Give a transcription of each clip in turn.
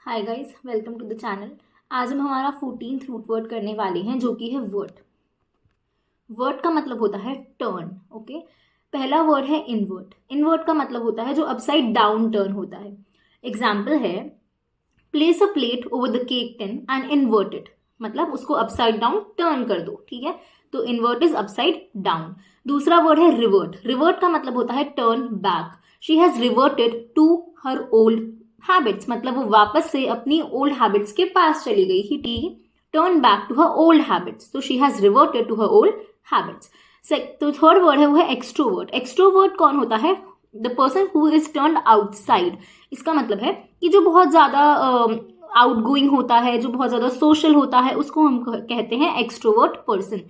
Hi guys, welcome to the channel. आज हम हमारा 14th रूट वर्ड करने वाले हैं जो कि है वर्ड। वर्ड का मतलब होता है टर्न। ओके, पहला वर्ड है इनवर्ट। इनवर्ट का मतलब होता है जो अपसाइड डाउन टर्न होता है। एग्जाम्पल है place a plate over the cake tin and invert it, मतलब उसको अपसाइड डाउन टर्न कर दो। ठीक है, तो इन्वर्ट इज अपसाइड डाउन। दूसरा वर्ड है रिवर्ट। रिवर्ट का मतलब होता है turn back. She has reverted to her old habits, मतलब वो वापस से अपनी ओल्ड हैबिट्स के पास चली गई। He turn back to her old habits, तो she has reverted to her old habits. तो थर्ड वर्ड है वो है एक्सट्रोवर्ट। एक्सट्रोवर्ट कौन होता है? The person who is turn outside. इसका मतलब है कि जो बहुत ज्यादा आउटगोइंग होता है, जो बहुत ज्यादा सोशल होता है, उसको हम कहते हैं एक्सट्रोवर्ट पर्सन।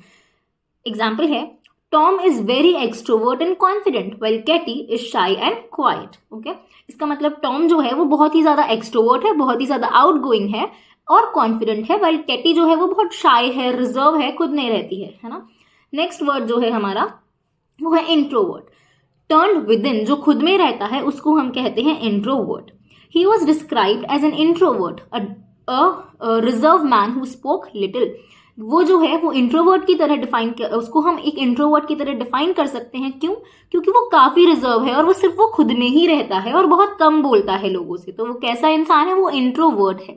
एग्जाम्पल है Tom is very extrovert and confident well Katie is shy and quiet. Okay, इसका मतलब टॉम जो है वो बहुत ही ज्यादा एक्सट्रोवर्ट है, बहुत ही ज्यादा आउटगोइंग है और कॉन्फिडेंट है, वेल कैटी जो है वो बहुत शाई है, रिजर्व है, खुद नहीं रहती है ना। नेक्स्ट वर्ड जो है हमारा वो है इंट्रोवर्ट। टर्न विद इन, जो खुद में रहता है, उसको हम कहते हैं introvert. He was described as an introvert, reserve man who spoke little. वो जो है वो इंट्रोवर्ट की तरह उसको हम एक इंट्रोवर्ट की तरह डिफाइन कर सकते हैं। क्यों? क्योंकि वो काफी रिजर्व है और वो सिर्फ वो खुद में ही रहता है और बहुत कम बोलता है लोगों से। तो वो कैसा इंसान है? वो इंट्रोवर्ट है।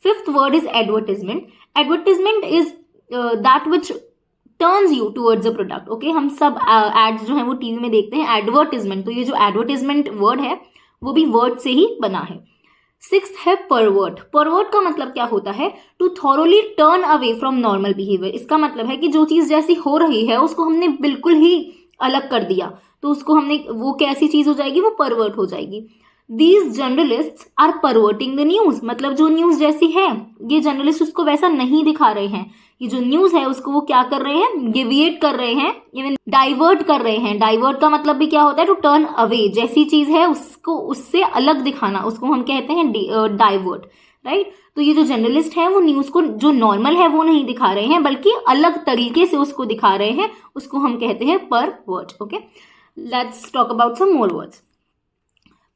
Fifth word is advertisement. Advertisement is that which turns you towards a product. Okay, हम सब एड्स जो है वो टीवी में देखते हैं, एडवर्टिजमेंट। तो ये जो एडवर्टिजमेंट वर्ड है वो भी वर्ड से ही बना है। सिक्स्थ है परवर्ट। परवर्ट का मतलब क्या होता है? To thoroughly turn away from normal behaviour. इसका मतलब है कि जो चीज जैसी हो रही है उसको हमने बिल्कुल ही अलग कर दिया, तो उसको हमने, वो कैसी चीज हो जाएगी? वो परवर्ट हो जाएगी। These journalists are perverting the news, मतलब जो न्यूज जैसी है ये जर्नलिस्ट उसको वैसा नहीं दिखा रहे हैं। ये जो न्यूज है उसको वो क्या कर रहे हैं? डेविएट कर रहे हैं, इवन डाइवर्ट कर रहे हैं। डाइवर्ट का मतलब भी क्या होता है? To turn away. जैसी चीज है उसको उससे अलग दिखाना, उसको हम कहते हैं डाइवर्ट, राइट। तो ये जो जर्नलिस्ट है वो न्यूज को जो नॉर्मल है वो नहीं दिखा रहे हैं, बल्कि अलग तरीके से उसको दिखा रहे हैं, उसको हम कहते हैं pervert. Okay, let's talk about some more words.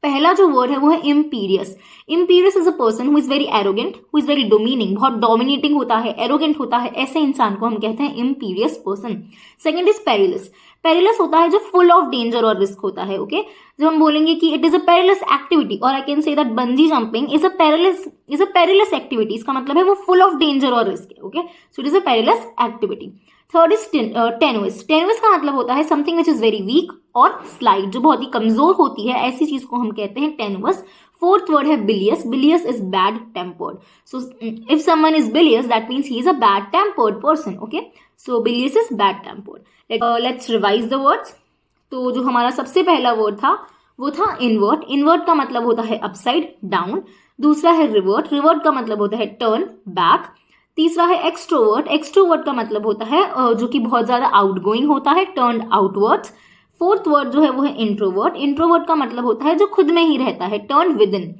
पहला जो वर्ड है वो है imperious. Imperious is a person who is very arrogant, who is very domineering, बहुत डोमिनेटिंग होता है, एरोगेंट होता है, ऐसे इंसान को हम कहते हैं imperious person. Second is perilous. Perilous होता है जो फुल ऑफ डेंजर और रिस्क होता है। ओके, जब हम बोलेंगे कि it is a perilous activity, और I can say that bungee jumping is a perilous activity, इसका मतलब है वो फुल ऑफ डेंजर और रिस्क है। Okay, so it is a perilous activity. Third is tenuous. Tenuous का मतलब होता है something which is very weak और स्लाइड, जो बहुत ही कमजोर होती है, ऐसी चीज को हम कहते हैं टेनुअस। फोर्थ वर्ड है bilious. Bilious is bad tempered. So if someone is bilious that means he is a bad tempered person. Okay, so bilious is bad tempered. Let's revise the words. तो जो हमारा सबसे पहला वर्ड था वो था invert. Invert का मतलब होता है अपसाइड डाउन। दूसरा है रिवर्ट। रिवर्ट का मतलब होता है टर्न बैक। तीसरा है एक्सट्रोवर्ट। एक्सट्रोवर्ट का मतलब होता है जो कि बहुत ज्यादा आउटगोइंग होता है, टर्न आउटवर्ड्स। फोर्थ वर्ड जो है वो है इंट्रोवर्ट। इंट्रोवर्ट का मतलब होता है जो खुद में ही रहता है, turn with in.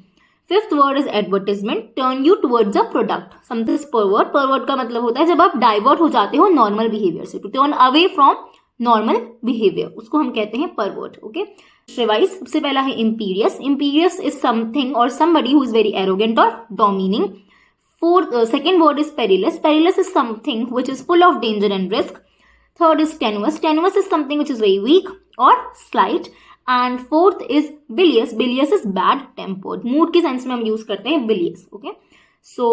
Fifth word is advertisement, turn you towards a product. Something pervert. Pervert का मतलब होता है जब आप डाइवर्ट हो जाते हो नॉर्मल बिहेवियर से, to turn away from normal behaviour, उसको हम कहते हैं परवर्ट। Okay, revise. सबसे पहला है इम्पीरियस। इम्पीरियस इज समथिंग और somebody who is very arrogant और डोमिनिंग। Second word is perilous. Perilous is something which is full of danger and risk. Third is tenuous. Tenuous is something which is very weak or slight. And fourth is bilious. Bilious is bad tempered. Mood के sense में हम use करते हैं bilious. Okay. So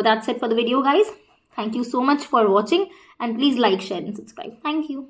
that's it for the video, guys. Thank you so much for watching, and please like, share and subscribe. Thank you.